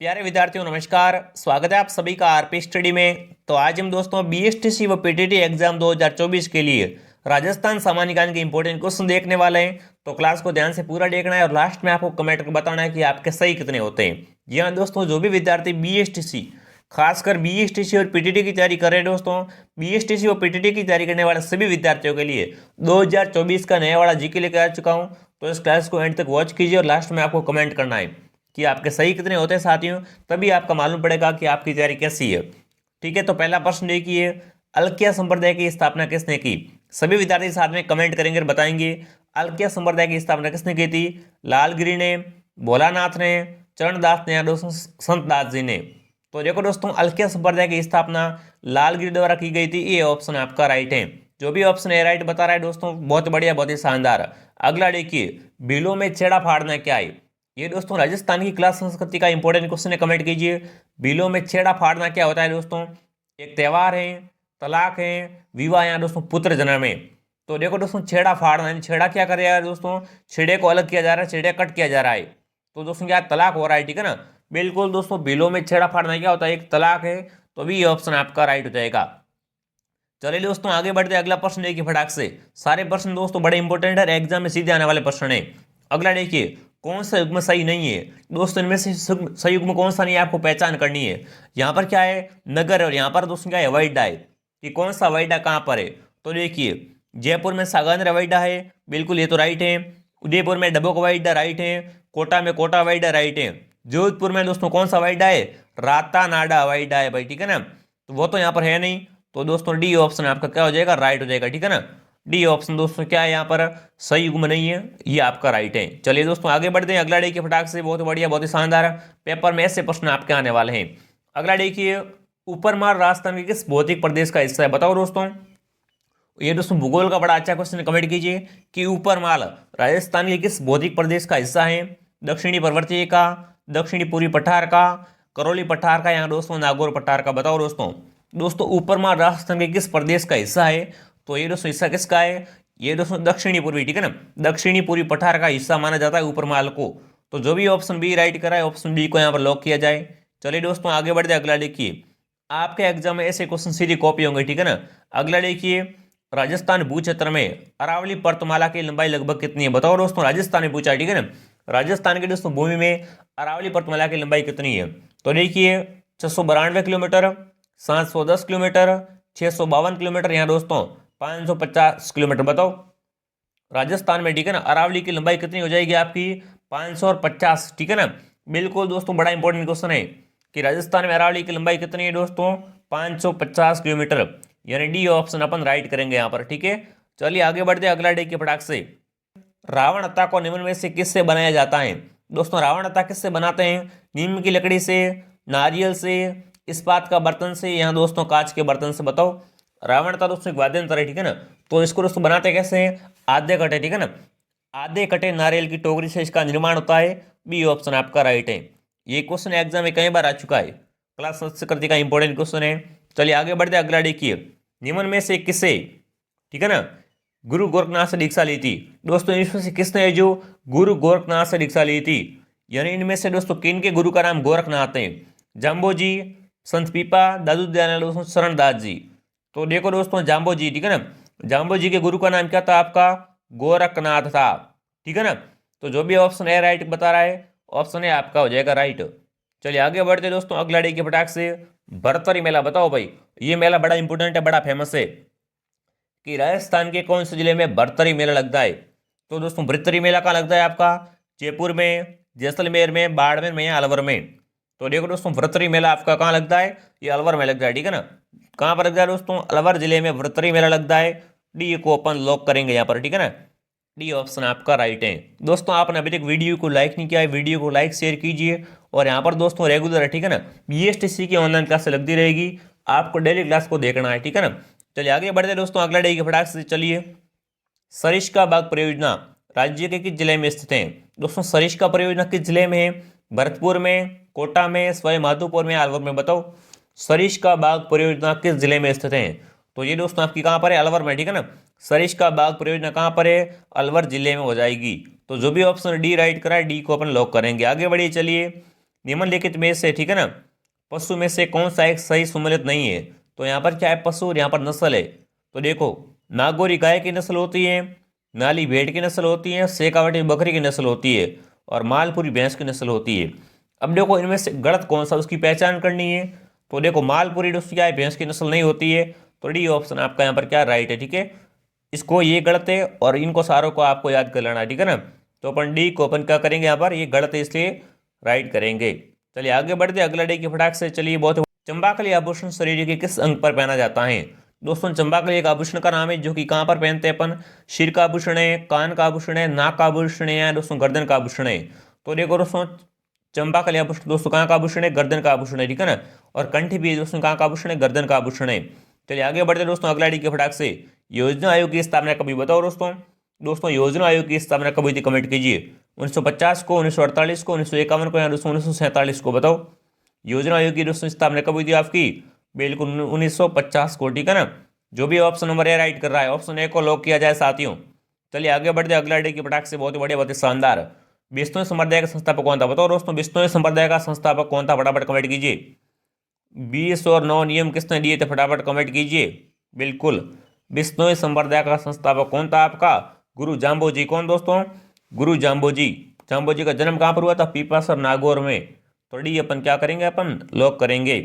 प्यारे विद्यार्थियों नमस्कार। स्वागत है आप सभी का आरपी स्टडी में। तो आज हम दोस्तों बीएसटीसी व पीटीटी एग्जाम 2024 के लिए राजस्थान सामान्य ज्ञान के इंपॉर्टेंट क्वेश्चन देखने वाले हैं। तो क्लास को ध्यान से पूरा देखना है और लास्ट में आपको कमेंट कर बताना है कि आपके सही कितने होते हैं। जी हाँ दोस्तों, जो भी विद्यार्थी बीएसटीसी खासकर बीएसटीसी और पीटीटी की तैयारी कर रहे हैं दोस्तों, बीएसटीसी और पीटीटी की तैयारी करने वाले सभी विद्यार्थियों के लिए 2024 का नया वाला जीके लेकर आ चुका हूँ। तो इस क्लास को एंड तक वॉच कीजिए और लास्ट में आपको कमेंट करना है कि आपके सही कितने होते हैं साथियों, तभी आपका मालूम पड़ेगा कि आपकी तैयारी कैसी है। ठीक है, तो पहला प्रश्न देखिए, अलकिया संप्रदाय की स्थापना किसने की? सभी विद्यार्थी साथ में कमेंट करेंगे और बताएंगे अलकिया संप्रदाय की स्थापना किसने की थी। लालगिरी ने, भोलानाथ ने, चरणदास ने या दोस्तों संत दास जी ने। तो देखो दोस्तों, अलकिया संप्रदाय की स्थापना लालगिरी द्वारा की गई थी। ये ऑप्शन आपका राइट है। जो भी ऑप्शन ए राइट बता रहा है दोस्तों, बहुत बढ़िया, बहुत ही शानदार। अगला देखिए, भीलों में छेड़ा फाड़ना क्या है? ये दोस्तों राजस्थान की क्लास संस्कृति का इंपॉर्टेंट क्वेश्चन है, कमेंट कीजिए। भीलों में छेड़ा फाड़ना क्या होता है दोस्तों? एक त्योहार है, तलाक है, विवाह या दोस्तों पुत्र जन्म है। तो देखो दोस्तों, छेड़ा फाड़ना यानी छेड़ा क्या कर रहा है दोस्तों? छेड़े को अलग किया जा रहा है, छेड़े कट किया जा रहा है। तो दोस्तों क्या तलाक हो रहा है, ठीक है ना। बिल्कुल दोस्तों, भीलों में छेड़ा फाड़ना क्या होता है? एक तलाक है। तो भी ये ऑप्शन आपका राइट हो जाएगा। चलिए दोस्तों आगे बढ़ते, अगला प्रश्न देखिए फटाक से। सारे प्रश्न दोस्तों बड़े इंपॉर्टेंट है, एग्जाम में सीधे आने वाले प्रश्न है। अगला देखिए, कौन सा युग्म सही नहीं है दोस्तों? इनमें से सही युग्म कौन सा नहीं है, आपको पहचान करनी है। यहाँ पर क्या है? नगर, और यहाँ पर दोस्तों क्या है? हवाई अड्डा है। कि कौन सा हवाई अड्डा कहाँ पर है? तो देखिए, जयपुर में सागानेर हवाई अड्डा है, बिल्कुल ये तो राइट है। उदयपुर में डबोक हवाई अड्डा राइट है। कोटा में कोटा हवाई अड्डा राइट है। जोधपुर में दोस्तों कौन सा हवाई अड्डा है? रातानाडा हवाई अड्डा है भाई, ठीक है ना। तो वो तो यहाँ पर है नहीं। तो दोस्तों डी ऑप्शन आपका क्या हो जाएगा? राइट हो जाएगा, ठीक है ना। डी ऑप्शन दोस्तों क्या है यहाँ पर? सही युग्म नहीं है, ये आपका राइट है। चलिए दोस्तों आगे बढ़ते हैं, अगला देखिए फटाक से, बहुत बढ़िया, बहुत ही शानदार। पेपर में ऐसे प्रश्न आपके आने वाले हैं। अगला देखिए, ऊपरमाल राजस्थान के किस भौतिक प्रदेश का हिस्सा है? बताओ दोस्तों। ये दोस्तों भूगोल का बड़ा अच्छा क्वेश्चन, कमेंट कीजिए कि ऊपरमाल राजस्थान के किस भौतिक प्रदेश का हिस्सा है? दक्षिणी पर्वतीय का, दक्षिणी पूर्वी पठार का, करौली पठार का या दोस्तों नागौर पठार का? बताओ दोस्तों। दोस्तों ऊपरमाल राजस्थान के किस प्रदेश का हिस्सा है? तो ये दोस्तों हिस्सा किसका है? ये दोस्तों दक्षिणी पूर्वी, ठीक है ना। दक्षिणी पूर्वी पठार का हिस्सा माना जाता है ऊपरमाल को। तो जो भी ऑप्शन बी राइट करा है, ऑप्शन डी को यहाँ पर लॉक किया जाए। चलिए दोस्तों आगे बढ़ते, अगला देखिए। आपके एग्जाम में ऐसे क्वेश्चन सीधी कॉपी होंगे, ठीक है ना। अगला देखिए, राजस्थान भू क्षेत्र में अरावली पर्वतमाला की लंबाई लगभग कितनी है? बताओ दोस्तों, राजस्थान में पूछा है, ठीक है ना। राजस्थान के दोस्तों भूमि में अरावली पर्वतमाला की लंबाई कितनी है? तो देखिए, 692 किलोमीटर, 710 किलोमीटर, 652 किलोमीटर या दोस्तों 550 किलोमीटर? बताओ राजस्थान में, ठीक है ना, अरावली की लंबाई कितनी हो जाएगी आपकी? 550, ठीक है ना। बिल्कुल दोस्तों, बड़ा इंपॉर्टेंट क्वेश्चन है कि राजस्थान में अरावली की लंबाई कितनी है दोस्तों? 550 किलोमीटर, यानी डी ऑप्शन अपन राइट करेंगे यहाँ पर, ठीक है। चलिए आगे बढ़ते, अगला डे के फटाक से। रावण हत्था को निम्न में से किससे बनाया जाता है? दोस्तों रावण हत्था किससे बनाते हैं? नीम की लकड़ी से, नारियल से, इस्पात का बर्तन से या दोस्तों कांच के बर्तन से? बताओ। रावण हत्था दोस्तों एक वाद्य यंत्र है, ठीक है ना। तो इसको दोस्तों बनाते कैसे हैं? आधे कटे, ठीक है ना। आधे कटे नारियल की टोकरी से इसका निर्माण होता है। बी ऑप्शन आपका राइट है। ये क्वेश्चन एग्जाम में कई बार आ चुका है, क्लास संस्कृति का इंपॉर्टेंट क्वेश्चन है। चलिए आगे बढ़ते, अगला देखिए। निम्न में से किसे, ठीक है ना, गुरु गोरखनाथ से दीक्षा ली थी? दोस्तों इसमें से किसने जो गुरु गोरखनाथ से दीक्षा ली थी? यानी इनमें से दोस्तों किन के गुरु का नाम गोरखनाथ है? जाम्बो जी, संत पीपा, दादू दयानंद, दोस्तों शरणदास जी। तो देखो दोस्तों, जाम्बो जी, ठीक है ना। जाम्बो जी के गुरु का नाम क्या था आपका? गोरखनाथ था, ठीक है ना। तो जो भी ऑप्शन है राइट बता रहा है, ऑप्शन है आपका हो जाएगा राइट। चलिए आगे बढ़ते दोस्तों, अगला डे के फटाक से। भरतरी मेला बताओ भाई, ये मेला बड़ा इंपॉर्टेंट है, बड़ा फेमस है कि राजस्थान के कौन से जिले में भरतरी मेला लगता है? तो दोस्तों भरतरी मेला कहाँ लगता है आपका? जयपुर में, जैसलमेर में, बाड़मेर में या अलवर में? तो देखो दोस्तों, भरतरी मेला आपका कहाँ लगता है? ये अलवर में लगता है, ठीक है ना। कहाँ पर लगता है दोस्तों? अलवर जिले में भरतरी मेला लगता है। डी को अपन लॉक करेंगे यहाँ पर, ठीक है ना। डी ऑप्शन आपका राइट है। दोस्तों आपने अभी तक वीडियो को लाइक नहीं किया है, वीडियो को लाइक शेयर कीजिए। और यहाँ पर दोस्तों रेगुलर है, ठीक है ना, बीएसटीसी की ऑनलाइन क्लास लगती रहेगी, आपको डेली क्लास को देखना है, ठीक है ना। चलिए आगे बढ़ते दोस्तों, अगला डे के फटाक से। चलिए, सरिस्का बाग परियोजना राज्य के किस जिले में स्थित है? दोस्तों सरिस्का परियोजना किस जिले में है? भरतपुर में, कोटा में, सवाई माधोपुर में, अलवर में? बताओ सरिस्का बाग परियोजना किस जिले में स्थित है? तो ये दोस्तों आपकी कहाँ पर है? अलवर में, ठीक है ना। सरिस्का बाग परियोजना कहाँ पर है? अलवर जिले में हो जाएगी। तो जो भी ऑप्शन डी राइट करा है, डी को अपन लॉक करेंगे। आगे बढ़िए, चलिए। निम्नलिखित में से, ठीक है ना, पशु में से कौन सा एक सही सम्मिलित नहीं है? तो यहाँ पर क्या है, पशु और यहाँ पर नस्ल है। तो देखो, नागौरी गाय की नस्ल होती है, नाली भेड़ की नस्ल होती है, शेखावटी बकरी की नस्ल होती है और मालपुरी भैंस की नस्ल होती है। अब देखो इनमें से गलत कौन सा, उसकी पहचान करनी है। तो देखो मालपुरी दोस्तों क्या है, भैंस की नस्ल नहीं होती है, तो डी ऑप्शन आपका यहाँ पर क्या राइट है, ठीक है। इसको ये गलत है और इनको सारों को आपको याद कर लेना है, ठीक है ना। तो अपन डी को अपन क्या करेंगे, यहाँ पर ये गलत है इसलिए राइट करेंगे। चलिए आगे बढ़ते अगला डी के फटाक से। चलिए बहुत, चंबाकली आभूषण शरीर के किस अंग पर पहना जाता है? दोस्तों चंबाकली एक आभूषण का नाम है जो कि कहाँ पर पहनते हैं अपन, सिर का आभूषण है, कान का आभूषण है, नाक का आभूषण है, दोस्तों गर्दन का आभूषण है। तो देखो दोस्तों, चंबाकली आभूषण दोस्तों कहाँ का आभूषण है, गर्दन का आभूषण है, ठीक है ना। और कंठी भी दोस्तों कहाँ का आभूषण है, गर्दन का आभूषण है। चलिए आगे बढ़ते दोस्तों अगला डी के फटाक से। योजना आयोग की स्थापना कभी बताओ दोस्तों। दोस्तों योजना आयोग की स्थापना कब हुई थी, कमेंट कीजिए। 1950 को, 1948 को, 1951 को या दोस्तों 1947 को बताओ। योजना आयोग की दोस्तों स्थापना कब हुई थी आपकी, बिल्कुल 1950 को, ठीक है ना। जो भी ऑप्शन नंबर ए राइट कर रहा है, ऑप्शन ए को लॉक किया जाए साथियों। चलिए आगे बढ़ते अगला डे की पटाख से, बहुत ही बढ़िया, बहुत ही शानदार। बिश्नोई संप्रदाय का संस्थापक कौन था बताओ दोस्तों। बिश्नोई संप्रदाय का संस्थापक कौन था, फटाफट कमेंट कीजिए। 20 और 9 नियम किसने दिए थे, फटाफट कमेंट कीजिए। बिल्कुल, बिश्नोई संप्रदाय का संस्थापक कौन था आपका, गुरु जाम्बोजी। कौन दोस्तों, गुरु जाम्बोजी। जाम्बोजी का जन्म कहाँ पर हुआ था, पीपासर नागौर में। तो डी अपन क्या करेंगे, अपन लॉक करेंगे।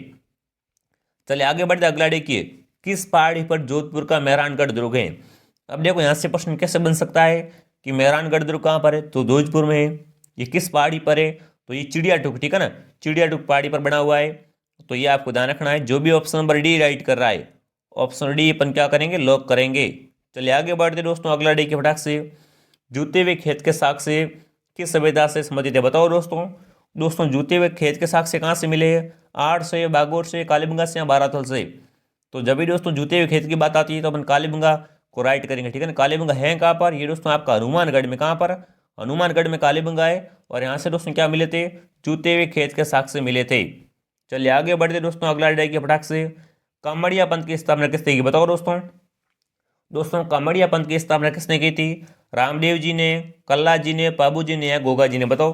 चलिए आगे बढ़ते अगला देखिए, किस पहाड़ी पर जोधपुर का मेहरानगढ़ दुर्ग है? अब देखो यहाँ से प्रश्न कैसे बन सकता है कि मेहरानगढ़ दुर्ग कहाँ पर है, तो जोधपुर में है। ये किस पहाड़ी पर है, तो ये चिड़ियाटुक, ठीक है ना, चिड़ियाटुक पहाड़ी पर बना हुआ है। तो ये आपको ध्यान रखना है। जो भी ऑप्शन नंबर डी राइट कर रहा है, ऑप्शन डी अपन क्या करेंगे, लॉक करेंगे। चलिए आगे बढ़ते दोस्तों अगला डी के फटाक से। जूते हुए खेत के साग से किस सभ्यता से संबंधित है बताओ दोस्तों। दोस्तों जूते हुए खेत के साग से कहाँ से मिले, आड़ से, बागोर से, कालीबंगा से या बाराथल से? तो जब भी दोस्तों जूते हुए खेत की बात आती है तो अपन कालीबंगा को राइट करेंगे, ठीक है ना। कालीबंगा है कहाँ पर, ये दोस्तों आपका हनुमानगढ़ में। कहाँ पर, हनुमानगढ़ में कालीबंगा है। और यहाँ से दोस्तों क्या मिले थे, जूते हुए खेत के साग से मिले थे। चलिए आगे बढ़ते दोस्तों अगला डे के फटाक से। कामड़िया पंथ की स्थापना किसने की बताओ दोस्तों। दोस्तों कामड़िया पंथ की स्थापना किसने की थी, रामदेव जी ने, कल्ला जी ने, पाबू जी ने या गोगा जी ने बताओ।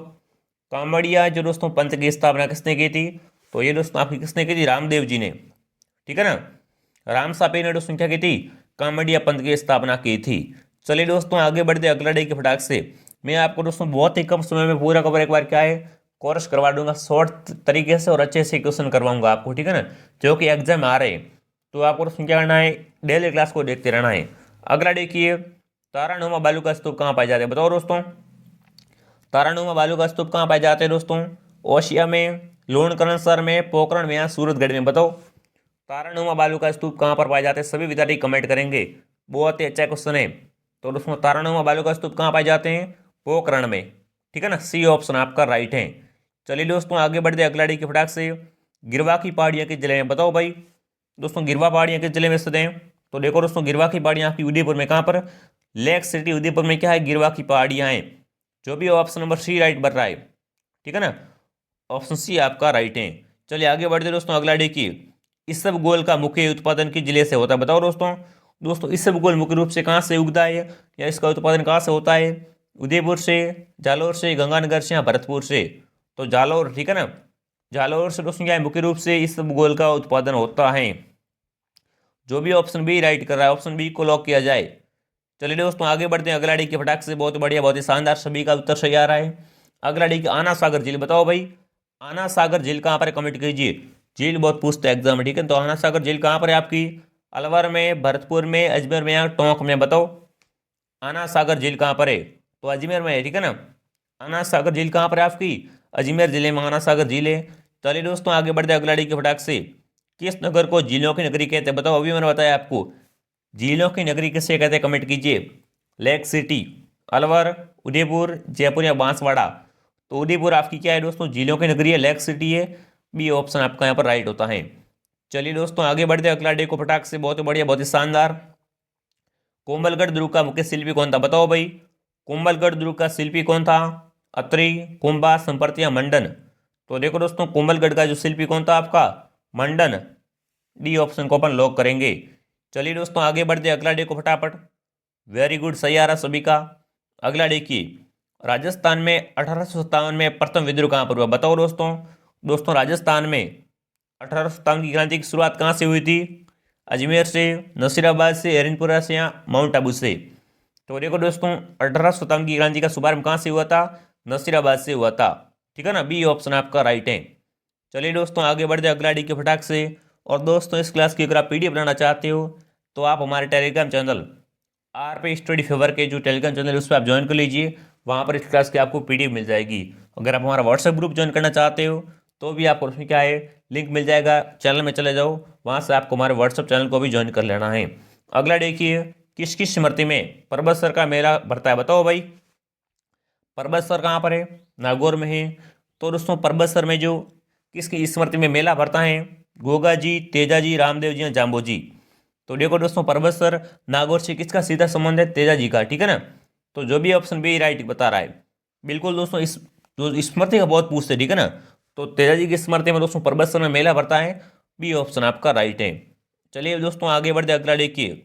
कामड़िया जो दोस्तों पंथ की स्थापना किसने की थी, तो ये दोस्तों आपकी किसने की थी, रामदेव जी ने, ठीक है ना। राम सापे ने दोस्तों क्या की थी, कामड़िया पंथ की स्थापना की थी। चलिए दोस्तों आगे बढ़ते अगला डे के फटाक से। मैं आपको दोस्तों बहुत ही कम समय में पूरा कवर एक बार क्या है, कोर्स करवा दूंगा शॉर्ट तरीके से और अच्छे से क्वेश्चन करवाऊंगा आपको, ठीक है ना, जो कि एग्जाम आ रहे हैं। तो आपको दोस्तों क्या करना है, डेली क्लास को देखते रहना है। अगला देखिए, तारानुमा बालू का स्तूप कहाँ पाए जाते हैं बताओ दोस्तों। तारानुमा बालू का स्तूप कहाँ पाए जाते हैं दोस्तों, ओशिया में, लोणकरणसर में, पोखरण में या सूरतगढ़ में बताओ। तारानुमा बालू का स्तूप कहाँ पर पाए जाते हैं, सभी विद्यार्थी कमेंट करेंगे। बहुत ही अच्छा क्वेश्चन है। तो दोस्तों तारानुमा बालू का स्तूप कहाँ पाए जाते हैं, पोखरण में, ठीक है ना, सी ऑप्शन आपका राइट है। चलिए दोस्तों आगे बढ़ते अगला डी की फटाक से। गिरवा की पहाड़ियाँ किस जिले में बताओ भाई। दोस्तों गिरवा पहाड़ियाँ किस जिले में स्थित हैं, तो देखो दोस्तों गिरवा की पहाड़ियाँ आपकी उदयपुर में। कहाँ पर, लेक सिटी उदयपुर में क्या है, गिरवा की पहाड़ियाँ हैं। जो भी ऑप्शन नंबर सी राइट बन रहा है, ठीक है ना, ऑप्शन सी आपका राइट है। चलिए आगे बढ़ते दोस्तों अगला देखिए, इसबगोल का मुख्य उत्पादन किस जिले से होता है बताओ दोस्तों। दोस्तों इसबगोल मुख्य रूप से कहाँ से उगता है या इसका उत्पादन कहाँ से होता है, उदयपुर से, जालौर से, गंगानगर से या भरतपुर से? तो जालौर, ठीक है ना, जालौर से दोस्तों क्या है, मुख्य रूप से इसबगोल का उत्पादन होता है। जो भी ऑप्शन बी राइट कर रहा है, ऑप्शन बी को लॉक किया जाए। चलिए दोस्तों आगे बढ़ते हैं अगला डी के फटाक से। बहुत बढ़िया, बहुत ही शानदार, सभी का उत्तर सही आ रहा है। अगला डी आना सागर झील बताओ भाई। आना सागर झील कहाँ पर है, कमेंट कीजिए। झील बहुत पूछते हैं एग्जाम में, ठीक है। तो आना सागर झील कहाँ पर है आपकी, अलवर में, भरतपुर में, अजमेर में या टोंक में बताओ। आना सागर झील कहाँ पर है, तो अजमेर में है, ठीक है ना। आना सागर झील कहाँ पर है आपकी, अजमेर जिले में आना सागर झील है। चलिए दोस्तों आगे बढ़ते अगला डी के फटाक से। किस नगर को झीलों की नगरी कहते हैं बताओ। अभी मैंने बताया आपको, झीलों की नगरी किससे कहते हैं, कमेंट कीजिए। लेक सिटी, अलवर, उदयपुर, जयपुर या बांसवाड़ा? तो उदयपुर आपकी क्या है दोस्तों, झीलों की नगरी है, लेक सिटी है। बी ऑप्शन आपका यहाँ पर राइट होता है। चलिए दोस्तों आगे बढ़ते अगला डे को फटाक से। बहुत बढ़िया, बहुत ही शानदार। कोंबलगढ़ दुर्ग का मुख्य शिल्पी कौन था बताओ भाई। कोंबलगढ़ दुर्ग का शिल्पी कौन था, अत्रि, कुंभा, संपर्ति या मंडन? तो देखो दोस्तों कोंबलगढ़ का जो शिल्पी कौन था आपका, मंडन। डी ऑप्शन को अपन लॉक करेंगे। चलिए दोस्तों आगे बढ़ते अगला डे को फटाफट। वेरी गुड, सही आ रहा सभी का। अगला देखिए, राजस्थान में 1857 में प्रथम विद्रोह कहाँ पर हुआ, बताओ दोस्तों। दोस्तों राजस्थान में 1857 की क्रांति की शुरुआत कहाँ से हुई थी? अजमेर से, नसीराबाद से, एरनपुरा से या माउंट आबू से? तो देखो दोस्तों 1857 की क्रांति का शुभारंभ कहाँ से हुआ था? नसीराबाद से हुआ था। ठीक है ना, बी ऑप्शन आपका राइट है। चलिए दोस्तों आगे बढ़ते अगला डी के फटाक से। और दोस्तों इस क्लास की अगर आप पीडीएफ बनाना चाहते हो तो आप हमारे Telegram channel RP study favour के जो टेलीग्राम चैनल है उस पर आप ज्वाइन कर लीजिए। वहाँ पर इस क्लास की आपको पीडीएफ मिल जाएगी। अगर आप हमारा व्हाट्सएप ग्रुप ज्वाइन करना चाहते हो तो भी आपको उसमें क्या है, लिंक मिल जाएगा। चैनल में चले जाओ, वहाँ से आपको हमारे व्हाट्सएप चैनल को भी ज्वाइन कर लेना है। अगला देखिए, किस किस स्मृति में परबतसर का मेला भरता है, बताओ भाई। परबतसर कहाँ पर है? नागौर में है। तो दोस्तों परबतसर में जो किसकी स्मृति में मेला भरता है? गोगा जी, तेजा जी, रामदेव जी या जाम्बो जी? तो देखो दोस्तों परबतसर नागौर से किसका सीधा संबंध है? तेजा जी का। ठीक है ना, तो जो भी ऑप्शन बी राइट बता रहा है। बिल्कुल दोस्तों, इस जो स्मृति का बहुत पूछते, ठीक है ना, तो तेजा जी की स्मृति में दोस्तों परबतसर में मेला भरता है। बी ऑप्शन आपका राइट है। चलिए दोस्तों आगे बढ़ते अगला देखिए,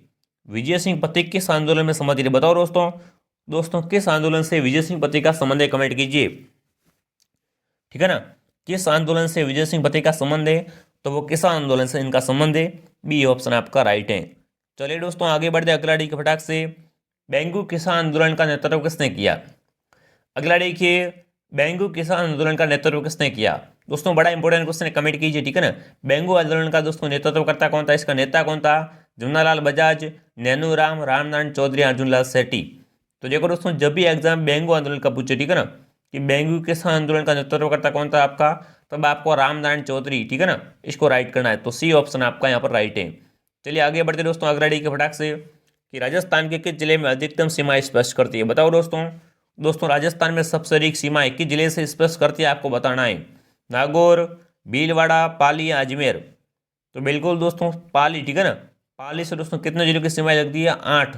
विजय सिंह पथिक किस आंदोलन में सम्मिलित थे, बताओ दोस्तों। दोस्तों किस आंदोलन से विजय सिंह पथिक का संबंध है, कमेंट कीजिए। ठीक है ना, किस आंदोलन से विजय सिंह पथिक का संबंध है? तो वो किसान आंदोलन से इनका संबंध है। बी ऑप्शन आपका राइट है। चलिए दोस्तों आगे बढ़ते अगला डी के फटाक से, बेंगू किसान आंदोलन का नेतृत्व किसने किया? अगला देखिए, बेंगू किसान आंदोलन का नेतृत्व किसने किया? दोस्तों बड़ा इंपॉर्टेंट क्वेश्चन है, कमेंट कीजिए। ठीक है ना, बेंगू आंदोलन का दोस्तों नेतृत्व करता कौन था, इसका नेता कौन था? जमुनालाल बजाज, नैनू राम, रामनारायण चौधरी, अर्जुनलाल सेठी? तो देखो दोस्तों जब भी एग्जाम बेंगू आंदोलन का पूछे, ठीक है ना, कि बेंगू किसान आंदोलन का नेतृत्व करता कौन था आपका, तब आपको रामनारायण चौधरी, ठीक है ना, इसको राइट करना है। तो सी ऑप्शन आपका यहाँ पर राइट है। चलिए आगे बढ़ते दोस्तों अगला डी के फटाक से, कि राजस्थान के किस जिले में अधिकतम सीमाएं स्पष्ट करती है, बताओ दोस्तों। दोस्तों राजस्थान में सबसे अधिक सीमाएं किस जिले से स्पष्ट करती है, आपको बताना है। नागौर, भीलवाड़ा, पाली या अजमेर? तो बिल्कुल दोस्तों पाली। ठीक है ना, पाली से दोस्तों कितने जिलों की सीमाएं लगती है? 8।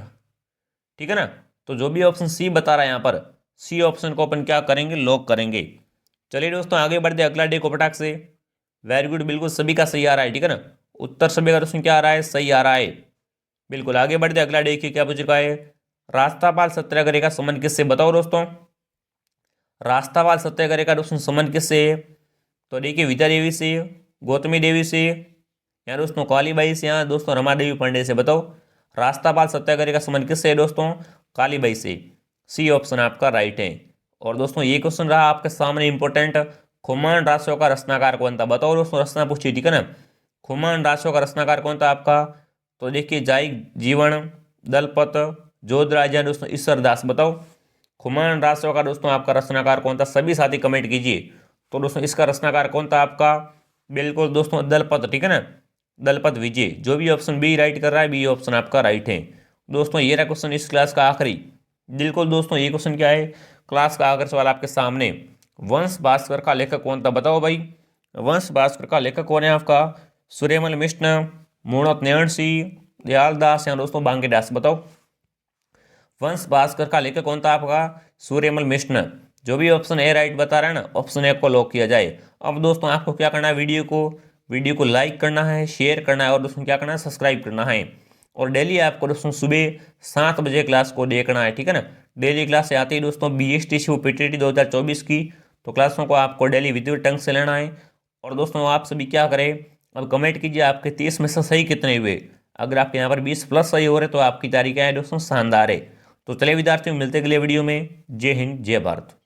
ठीक है ना, तो जो भी ऑप्शन सी बता रहा है यहाँ पर, सी ऑप्शन को अपन क्या करेंगे, लॉक करेंगे। चलिए दोस्तों आगे बढ़ते अगला डे को फटाक से। वेरी गुड, बिल्कुल सभी का सही आ रहा है। ठीक है ना, उत्तर सभी का दोस्तों क्या आ रहा है, सही आ रहा है। बिल्कुल आगे बढ़ते अगला देखिए क्या पूछ रखा है, रास्तापाल सत्याग्रह का संबंध किससे, बताओ दोस्तों। रास्तापाल सत्याग्रह का दोस्तों संबंध किससे है? तो देखिए विद्या देवी से, गौतमी देवी से, या दोस्तों कालीबाई से, या दोस्तों रमा देवी पांडे से? बताओ रास्तापाल सत्याग्रह का संबंध किससे है दोस्तों? कालीबाई से। सी ऑप्शन आपका राइट है। और दोस्तों ये क्वेश्चन रहा आपके सामने इंपॉर्टेंट, खुमान रासों का रचनाकार कौन था, बताओ दोस्तों। रचना पूछी, ठीक है ना, खुमान रासों का रचनाकार कौन था आपका? तो देखिए जाई जीवन, दलपत, जोधराज या दोस्तों ईश्वरदास? बताओ खुमान रासों का दोस्तों आपका रचनाकार कौन था, सभी साथी कमेंट कीजिए। तो दोस्तों इसका रचनाकार कौन था आपका? बिल्कुल दोस्तों दलपत। ठीक है ना, दलपत विजय। जो भी ऑप्शन बी राइट कर रहा है, बी ऑप्शन आपका राइट है। दोस्तों ये रहा क्वेश्चन इस क्लास का आखिरी। बिल्कुल दोस्तों ये क्वेश्चन क्या है, क्लास का आखिरी सवाल आपके सामने, वंश भास्कर का लेखक कौन था, बताओ भाई। वंश भास्कर का लेखक कौन है आपका? सूर्यमल मिश्र, मूणत नैण सिंह, दयालदास या दोस्तों बांकेदास? बताओ वंश भास्कर का लेखक कौन था आपका? सूर्यमल मिश्र। जो भी ऑप्शन ए राइट बता रहा है ना, ऑप्शन ए को लॉक किया जाए। अब दोस्तों आपको क्या करना है, वीडियो को लाइक करना है, शेयर करना है और दोस्तों क्या करना है, सब्सक्राइब करना है। और डेली आपको दोस्तों सुबह 7 बजे क्लास को देखना है। ठीक है ना, डेली क्लास से आती है दोस्तों BSTC PTT 2024 की, तो क्लासों को आपको डेली विद्युत ढंग से लेना है। और दोस्तों आप सभी क्या करें, अब कमेंट कीजिए आपके 30 में से सही कितने हुए। अगर आपके यहाँ पर 20 प्लस सही हो रहे तो आपकी तारीख क्या है दोस्तों, शानदार है। तो चलिए विद्यार्थियों मिलते अगले वीडियो में। जय हिंद, जय भारत।